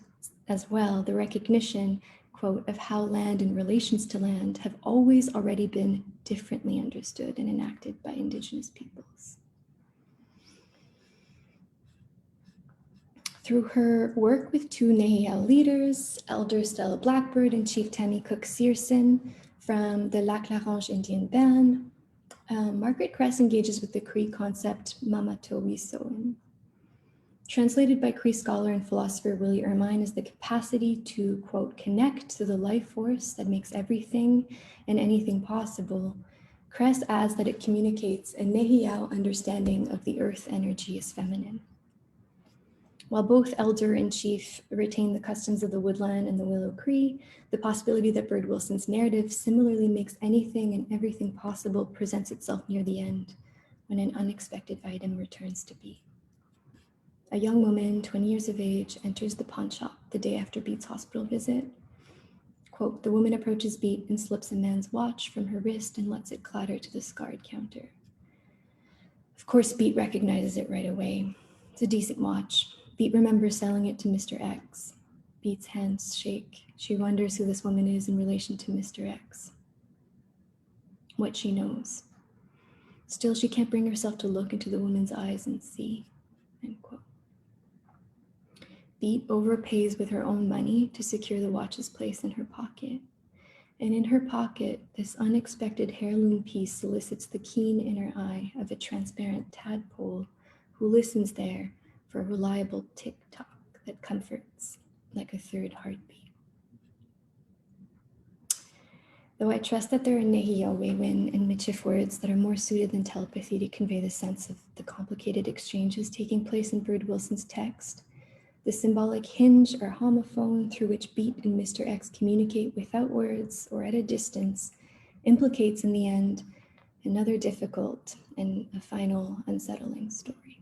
as well the recognition, quote, of how land and relations to land have always already been differently understood and enacted by Indigenous peoples. Through her work with two Nehiyaw leaders, Elder Stella Blackbird and Chief Tammy Cook Searson from the Lac La Ronge Indian Band, Margaret Kress engages with the Cree concept Mamatowisoin. Translated by Cree scholar and philosopher Willie Ermine as the capacity to, quote, connect to the life force that makes everything and anything possible, Kress adds that it communicates a Nehiyaw understanding of the earth energy as feminine. While both Elder and Chief retain the customs of the woodland and the Willow Cree, the possibility that Bird Wilson's narrative similarly makes anything and everything possible presents itself near the end, when an unexpected item returns to Beat. A young woman, 20 years of age, enters the pawn shop the day after Beat's hospital visit. Quote, the woman approaches Beat and slips a man's watch from her wrist and lets it clatter to the scarred counter. Of course, Beat recognizes it right away. It's a decent watch. Beat remembers selling it to Mr. X. Beat's hands shake. She wonders who this woman is in relation to Mr. X. What she knows. Still, she can't bring herself to look into the woman's eyes and see, end quote. Beat overpays with her own money to secure the watch's place in her pocket. And in her pocket, this unexpected heirloom piece solicits the keen inner eye of a transparent tadpole who listens there for a reliable tick-tock that comforts like a third heartbeat. Though I trust that there are Nehiyaw, Wewin, and Michif words that are more suited than telepathy to convey the sense of the complicated exchanges taking place in Bird Wilson's text, the symbolic hinge or homophone through which Beat and Mr. X communicate without words or at a distance implicates in the end another difficult and a final unsettling story.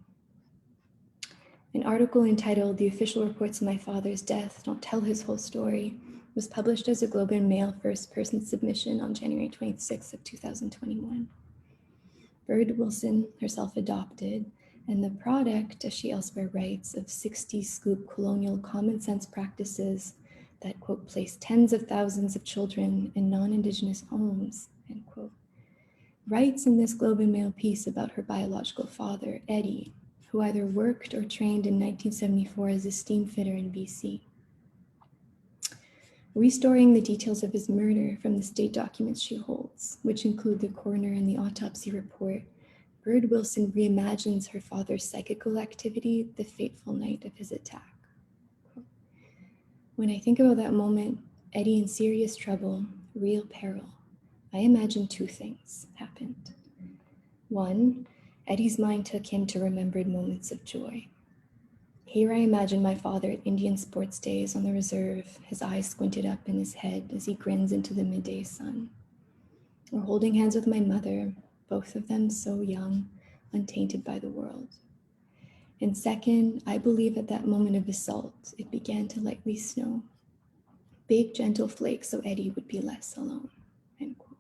An article entitled "The Official Reports of My Father's Death Don't Tell His Whole Story" was published as a Globe and Mail first-person submission on January 26th of 2021. Bird Wilson, herself adopted, and the product, as she elsewhere writes, of 60-scoop colonial common sense practices that, quote, place tens of thousands of children in non-Indigenous homes, end quote, writes in this Globe and Mail piece about her biological father, Eddie, who either worked or trained in 1974 as a steam fitter in BC. Restoring the details of his murder from the state documents she holds, which include the coroner and the autopsy report, Bird Wilson reimagines her father's psychical activity the fateful night of his attack. When I think about that moment, Eddie in serious trouble, real peril, I imagine two things happened. One, Eddie's mind took him to remembered moments of joy. Here I imagine my father at Indian sports days on the reserve, his eyes squinted up in his head as he grins into the midday sun. Or holding hands with my mother, both of them so young, untainted by the world. And second, I believe at that moment of assault, it began to lightly snow. Big, gentle flakes so Eddie would be less alone. End quote.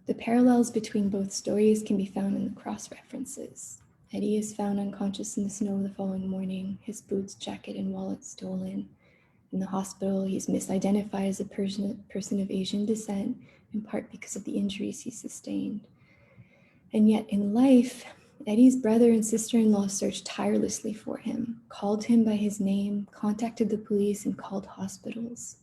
The parallels between both stories can be found in the cross-references. Eddie is found unconscious in the snow the following morning, his boots, jacket, and wallet stolen. In the hospital, he's misidentified as a person of Asian descent, in part because of the injuries he sustained. And yet in life, Eddie's brother and sister-in-law searched tirelessly for him, called him by his name, contacted the police, and called hospitals.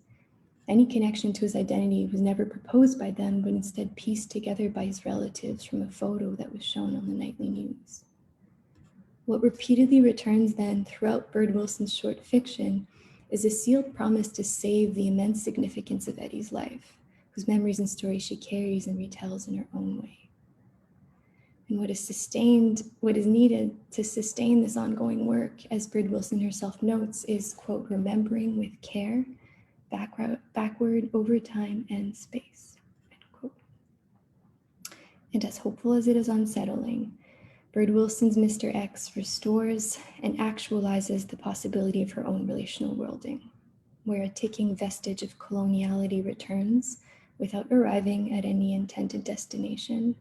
Any connection to his identity was never proposed by them, but instead pieced together by his relatives from a photo that was shown on the nightly news. What repeatedly returns then throughout Bird Wilson's short fiction is a sealed promise to save the immense significance of Eddie's life, whose memories and stories she carries and retells in her own way. And what is needed to sustain this ongoing work, as Bird Wilson herself notes, is, quote, remembering with care, backward over time and space, end quote. And as hopeful as it is unsettling, Bird Wilson's Mr. X restores and actualizes the possibility of her own relational worlding, where a ticking vestige of coloniality returns without arriving at any intended destination,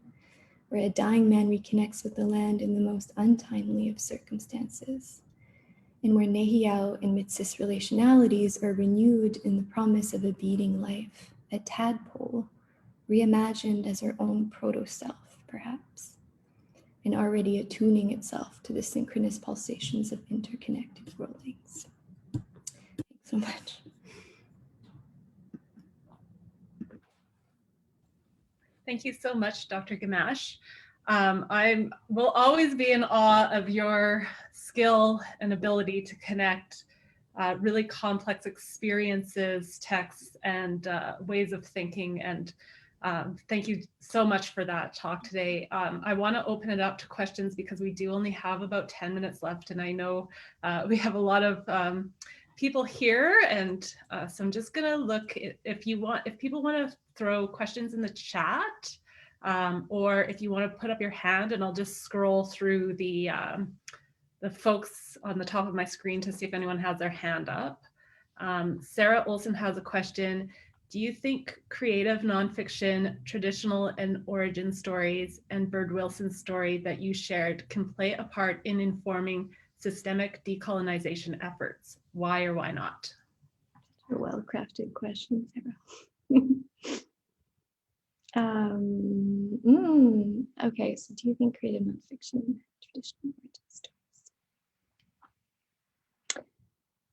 where a dying man reconnects with the land in the most untimely of circumstances, and where Nehiyaw and Mitsis relationalities are renewed in the promise of a beating life, a tadpole, reimagined as her own proto-self, perhaps, and already attuning itself to the synchronous pulsations of interconnected worldings. Thanks so much. Thank you so much, Dr. Gamache. I will always be in awe of your skill and ability to connect really complex experiences, texts, and ways of thinking. And thank you so much for that talk today. I want to open it up to questions because we do only have about 10 minutes left. And I know we have a lot of people here. And so I'm just going to look if people want to throw questions in the chat, or if you want to put up your hand, and I'll just scroll through the folks on the top of my screen to see if anyone has their hand up. Sarah Olson has a question. Do you think creative nonfiction, traditional and origin stories, and Bird Wilson's story that you shared can play a part in informing systemic decolonization efforts? Why or why not? A well-crafted question, Sarah. Okay, so do you think creative nonfiction, traditional origin stories?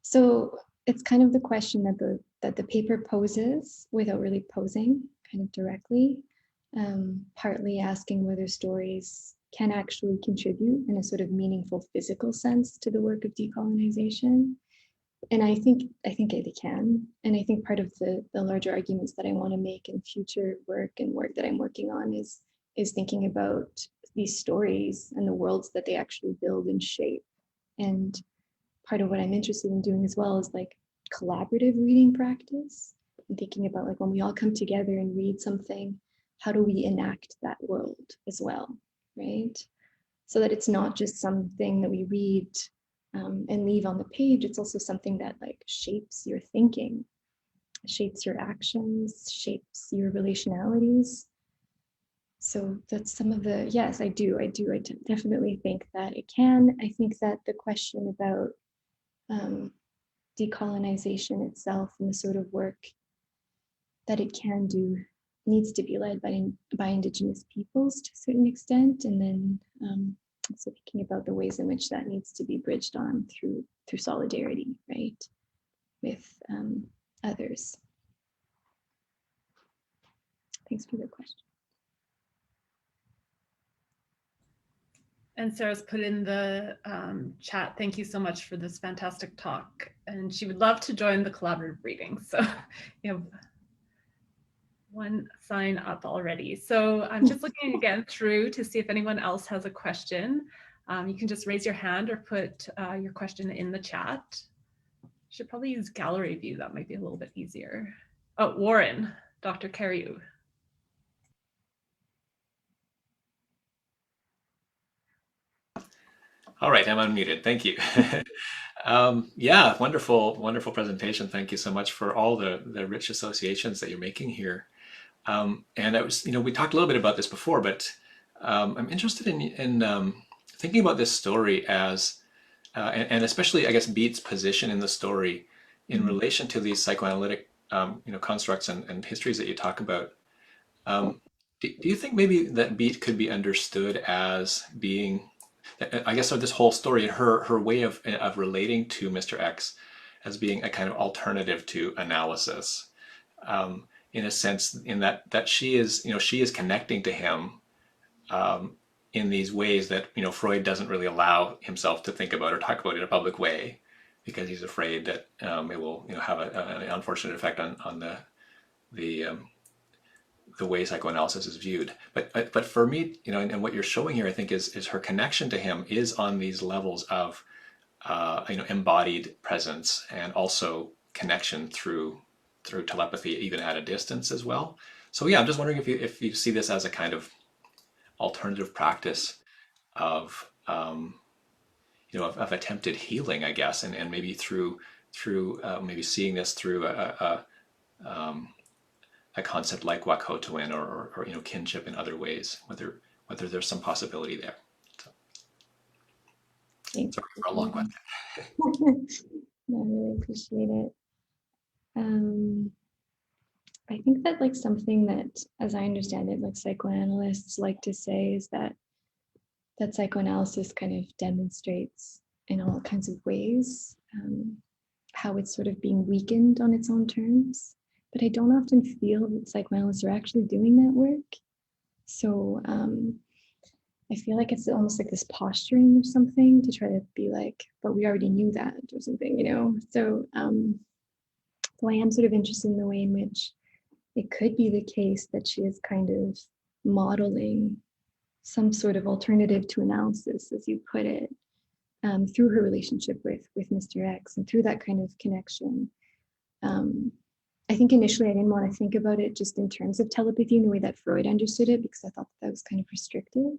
So it's kind of the question that the paper poses without really posing kind of directly, partly asking whether stories can actually contribute in a sort of meaningful physical sense to the work of decolonization. And I think they can. And I think part of the larger arguments that I want to make in future work and work that I'm working on is thinking about these stories and the worlds that they actually build and shape. And part of what I'm interested in doing as well is like collaborative reading practice and thinking about like when we all come together and read something, how do we enact that world as well, right? So that it's not just something that we read and leave on the page. It's also something that like shapes your thinking, shapes your actions, shapes your relationalities. So that's some of the, yes, I definitely think that it can. I think that the question about decolonization itself and the sort of work that it can do needs to be led by Indigenous peoples to a certain extent, and then also thinking about the ways in which that needs to be bridged on through solidarity, right, with others. Thanks for the question. And Sarah's put in the chat, thank you so much for this fantastic talk. And she would love to join the collaborative reading. So you have one sign up already. So I'm just looking again through to see if anyone else has a question. You can just raise your hand or put your question in the chat. Should probably use gallery view. That might be a little bit easier. Oh, Warren, Dr. Cariou. All right, I'm unmuted. Thank you. Yeah, wonderful, wonderful presentation. Thank you so much for all the rich associations that you're making here. And I was, we talked a little bit about this before, but I'm interested in thinking about this story as, and especially, I guess, Beat's position in the story in relation to these psychoanalytic, constructs and histories that you talk about. Do you think maybe that Beat could be understood as being, I guess, of this whole story, her way of relating to Mr. X as being a kind of alternative to analysis, in a sense, in that she is connecting to him in these ways that Freud doesn't really allow himself to think about or talk about in a public way, because he's afraid that it will have an unfortunate effect on the way psychoanalysis is viewed. But for me, and what you're showing here, I think, is her connection to him is on these levels of embodied presence, and also connection through telepathy, even at a distance as well. So yeah, I'm just wondering if you see this as a kind of alternative practice of of attempted healing, I guess, and maybe through maybe seeing this through a concept like Wakotoin or kinship in other ways, whether there's some possibility there. So, sorry for a long question. No, I really appreciate it. I think that something that, as I understand it, psychoanalysts like to say is that psychoanalysis kind of demonstrates in all kinds of ways how it's sort of being weakened on its own terms. But I don't often feel that psychoanalysts are actually doing that work. So I feel like it's almost like this posturing or something to try to be like, but we already knew that or something, So, so I am sort of interested in the way in which it could be the case that she is kind of modeling some sort of alternative to analysis, as you put it, through her relationship with Mr. X and through that kind of connection. I think initially I didn't want to think about it just in terms of telepathy in the way that Freud understood it, because I thought that was kind of restrictive.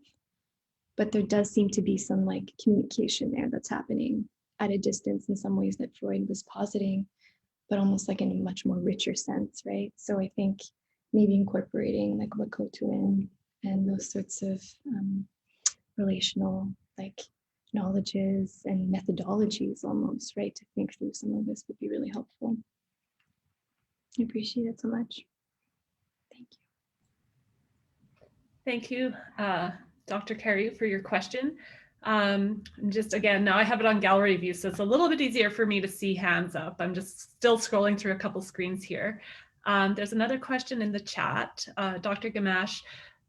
But there does seem to be some communication there that's happening at a distance in some ways that Freud was positing, but almost in a much more richer sense, right? So I think maybe incorporating Wakotoin and those sorts of relational knowledges and methodologies almost, right, to think through some of this would be really helpful. I appreciate it so much. Thank you. Thank you, Dr. Cariou, for your question. Just again, now I have it on gallery view, so it's a little bit easier for me to see hands up. I'm just still scrolling through a couple screens here. There's another question in the chat. Dr. Gamache,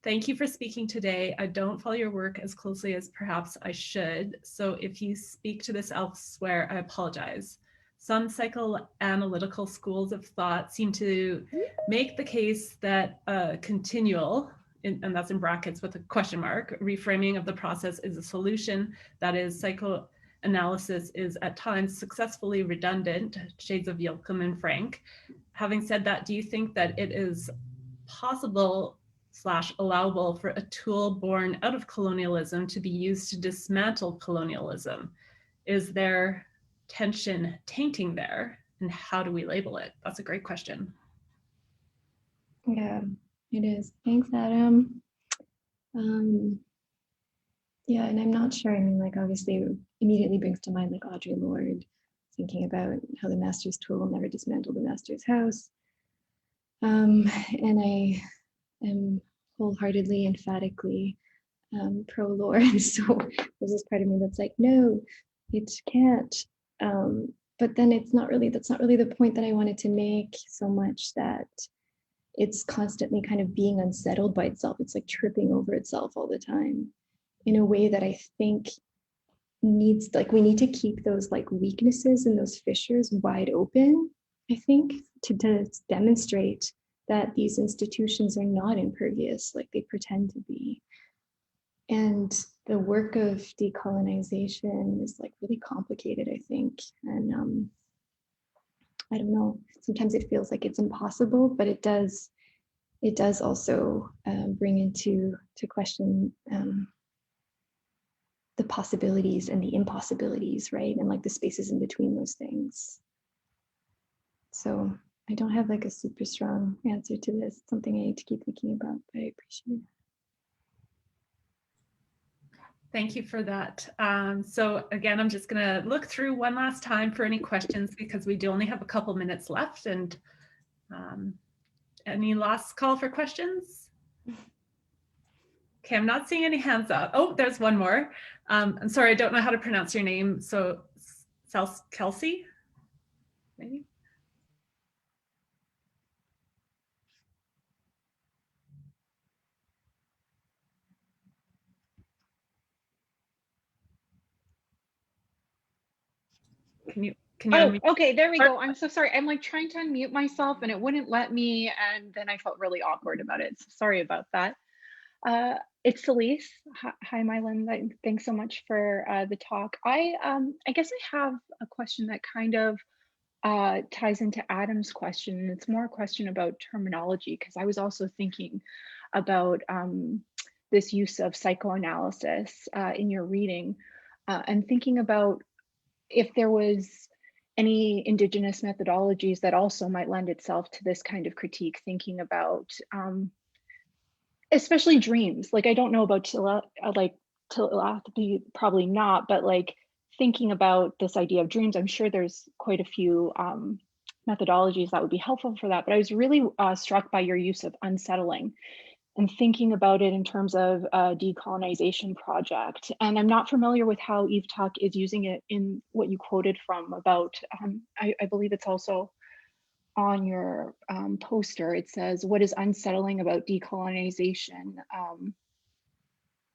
thank you for speaking today. I don't follow your work as closely as perhaps I should, so if you speak to this elsewhere, I apologize. Some psychoanalytical schools of thought seem to make the case that continual, and that's in brackets with a question mark, reframing of the process is a solution. That is, psychoanalysis is at times successfully redundant, shades of Yoakum and Frank. Having said that, do you think that it is possible / allowable for a tool born out of colonialism to be used to dismantle colonialism? Is there tension tainting there, and how do we label it? That's a great question. Yeah, it is. Thanks, Adam. Yeah, and I'm not sure. I mean, obviously, immediately brings to mind Audre Lorde, thinking about how the master's tool will never dismantle the master's house. And I am wholeheartedly, emphatically pro Lorde. So there's this part of me that's no, it can't. But then that's not really the point that I wanted to make so much, that it's constantly kind of being unsettled by itself. It's tripping over itself all the time in a way that I think needs, like, we need to keep those like weaknesses and those fissures wide open, I think, to demonstrate that these institutions are not impervious like they pretend to be. And the work of decolonization is like really complicated, I think. And I don't know, sometimes it feels like it's impossible, but it does also bring into question the possibilities and the impossibilities, right? And like the spaces in between those things. So I don't have like a super strong answer to this. It's something I need to keep thinking about, but I appreciate it. Thank you for that. So again, I'm just going to look through one last time for any questions because we do only have a couple minutes left. And any last call for questions? Okay, I'm not seeing any hands up. Oh, there's one more. I'm sorry, I don't know how to pronounce your name. So Kelsey, maybe? Can you unmute? Okay, there we go. I'm so sorry. I'm like trying to unmute myself and it wouldn't let me, and then I felt really awkward about it. So sorry about that. It's Celeste. Hi, Mylene. Thanks so much for the talk. I guess I have a question that kind of ties into Adam's question. It's more a question about terminology, because I was also thinking about this use of psychoanalysis in your reading, and thinking about if there was any Indigenous methodologies that also might lend itself to this kind of critique, thinking about especially dreams. Like, I don't know about telepathy, probably not, but like thinking about this idea of dreams, I'm sure there's quite a few methodologies that would be helpful for that. But I was really struck by your use of unsettling and thinking about it in terms of a decolonization project. And I'm not familiar with how Eve Tuck is using it in what you quoted from about, I believe it's also on your poster. It says, what is unsettling about decolonization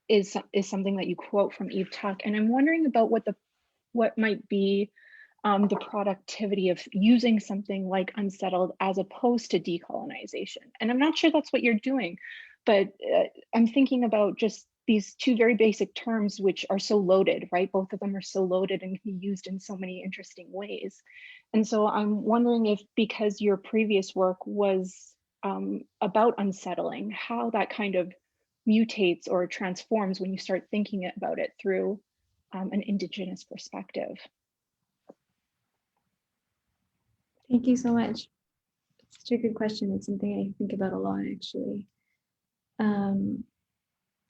is something that you quote from Eve Tuck. And I'm wondering about what might be the productivity of using something like unsettled as opposed to decolonization. And I'm not sure that's what you're doing, but I'm thinking about just these two very basic terms, which are so loaded, right? Both of them are so loaded and can be used in so many interesting ways. And so I'm wondering if, because your previous work was about unsettling, how that kind of mutates or transforms when you start thinking about it through an Indigenous perspective. Thank you so much. It's such a good question. It's something I think about a lot, actually.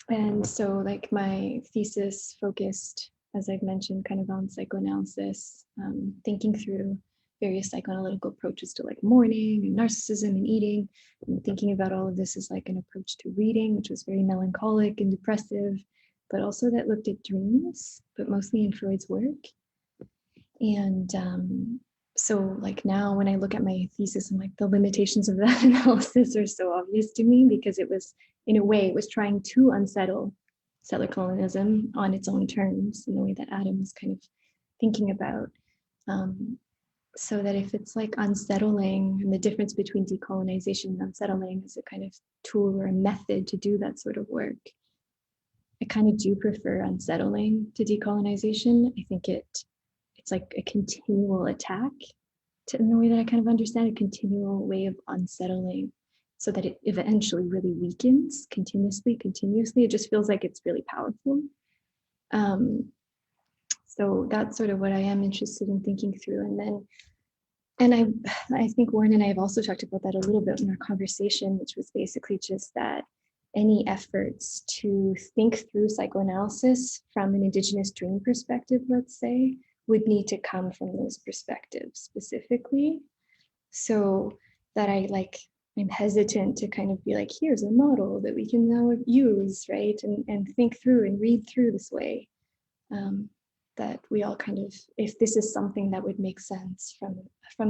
And so like my thesis focused, as I've mentioned, kind of on psychoanalysis, thinking through various psychoanalytical approaches to like mourning and narcissism and eating, and thinking about all of this as like an approach to reading, which was very melancholic and depressive, but also that looked at dreams, but mostly in Freud's work. And so like now when I look at my thesis, and like the limitations of that analysis are so obvious to me, because it was, in a way, it was trying to unsettle settler colonialism on its own terms in the way that Adam is kind of thinking about. So that if it's like unsettling, and the difference between decolonization and unsettling is a kind of tool or a method to do that sort of work, I kind of do prefer unsettling to decolonization. I think it's like a continual attack, in the way that I kind of understand, a continual way of unsettling, so that it eventually really weakens continuously. It just feels like it's really powerful. So that's sort of what I am interested in thinking through. And I think Warren and I have also talked about that a little bit in our conversation, which was basically just that any efforts to think through psychoanalysis from an Indigenous dream perspective, let's say, would need to come from those perspectives specifically. So that I'm hesitant to kind of be like, here's a model that we can now use, right? And think through and read through this way. That we all kind of, if this is something that would make sense from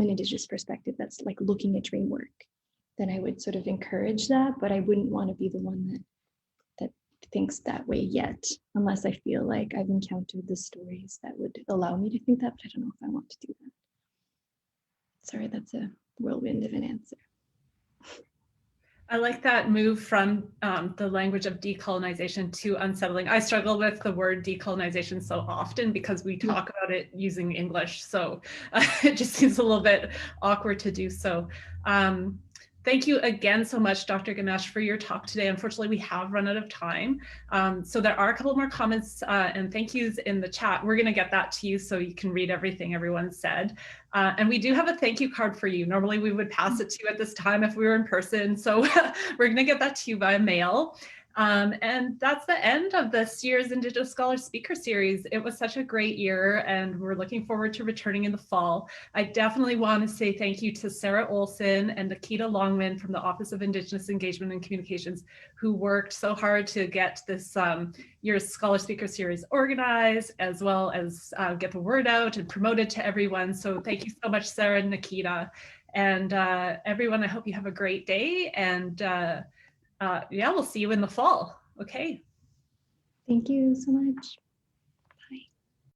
an Indigenous perspective, that's like looking at dream work, then I would sort of encourage that, but I wouldn't want to be the one that thinks that way yet, unless I feel like I've encountered the stories that would allow me to think that, but I don't know if I want to do that. Sorry, that's a whirlwind of an answer. I like that move from the language of decolonization to unsettling. I struggle with the word decolonization so often because we talk about it using English. So it just seems a little bit awkward to do so. Thank you again so much, Dr. Gamache, for your talk today. Unfortunately, we have run out of time. So there are a couple more comments and thank yous in the chat. We're going to get that to you so you can read everything everyone said. And we do have a thank you card for you. Normally we would pass it to you at this time if we were in person. So we're going to get that to you via mail. And that's the end of this year's Indigenous Scholar Speaker Series. It was such a great year and we're looking forward to returning in the fall. I definitely want to say thank you to Sarah Olson and Nikita Longman from the Office of Indigenous Engagement and Communications, who worked so hard to get this year's Scholar Speaker Series organized, as well as get the word out and promoted to everyone. So thank you so much, Sarah and Nikita. And everyone, I hope you have a great day. And yeah, we'll see you in the fall. Okay. Thank you so much.